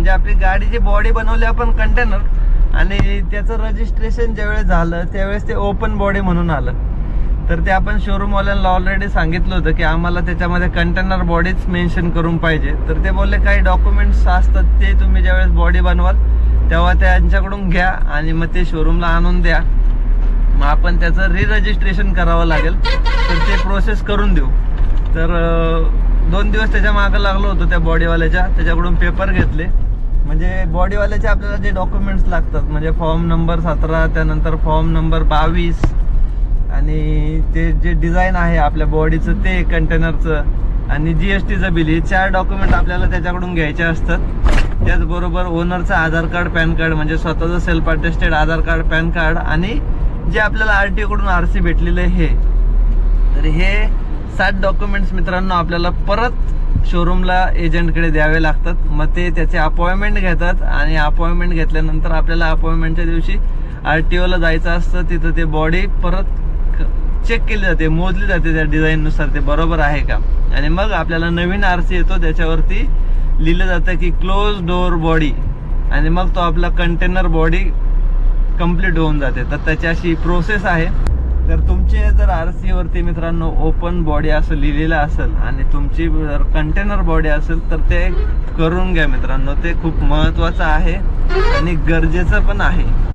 म्हणजे आपली गाडीची बॉडी बनवली आपण कंटेनर आणि त्याचं रजिस्ट्रेशन ज्यावेळेस झालं त्यावेळेस ते ओपन बॉडी म्हणून आलं. तर ते आपण शोरूमवाल्यांना ऑलरेडी सांगितलं होतं की आम्हाला त्याच्यामध्ये कंटेनर बॉडीच मेन्शन करून पाहिजे. तर ते बोलले काही डॉक्युमेंट्स असतात ते तुम्ही ज्यावेळेस बॉडी बनवाल तेव्हा त्यांच्याकडून घ्या आणि मग ते शोरूमला आणून द्या. मग आपण त्याचं रजिस्ट्रेशन करावं लागेल. तर ते प्रोसेस करून देऊ. तर 2 दिवस त्याच्या मागं लागलो होतो त्या बॉडीवाल्याच्या. त्याच्याकडून पेपर घेतले. म्हणजे बॉडीवाल्याचे आपल्याला जे डॉक्युमेंट्स लागतात म्हणजे फॉर्म नंबर 17, त्यानंतर फॉर्म नंबर 22 आणि ते जे डिझाईन आहे आपल्या बॉडीचं ते कंटेनरचं आणि GSTचं बिल, हे 4 डॉक्युमेंट आपल्याला त्याच्याकडून घ्यायचे असतात. त्याचबरोबर ओनरचं आधार कार्ड, पॅन कार्ड म्हणजे स्वतःचं सेल्फ अटेस्टेड आधार कार्ड, पॅन कार्ड आणि जे आपल्याला RTO कडून RC भेटलेलं हे. तर हे 7 डॉक्युमेंट्स मित्रांनो आपल्याला परत शोरूमला एजंटकडे द्यावे लागतात. मग ते त्याचे अपॉइंटमेंट घेतात आणि अपॉइंटमेंट घेतल्यानंतर आपल्याला अपॉइंटमेंटच्या दिवशी RTOला जायचं असतं. तिथं ते बॉडी परत चेक केली जाते, मोजली जाते त्या डिझाईननुसार ते बरोबर आहे का. आणि मग आपल्याला नवीन RC येतो, त्याच्यावरती लिहिलं जातं की क्लोज डोअर बॉडी आणि मग तो आपला कंटेनर बॉडी कंप्लीट होऊन जाते. तर त्याची अशी प्रोसेस आहे. तर तुमचे जर RC वरती मित्रांनो ओपन बॉडी असं लिहिलेलं असेल आणि तुमची जर कंटेनर बॉडी असेल तर ते करून घ्या मित्रांनो. ते खूप महत्त्वाचं आहे आणि गरजेचं पण आहे.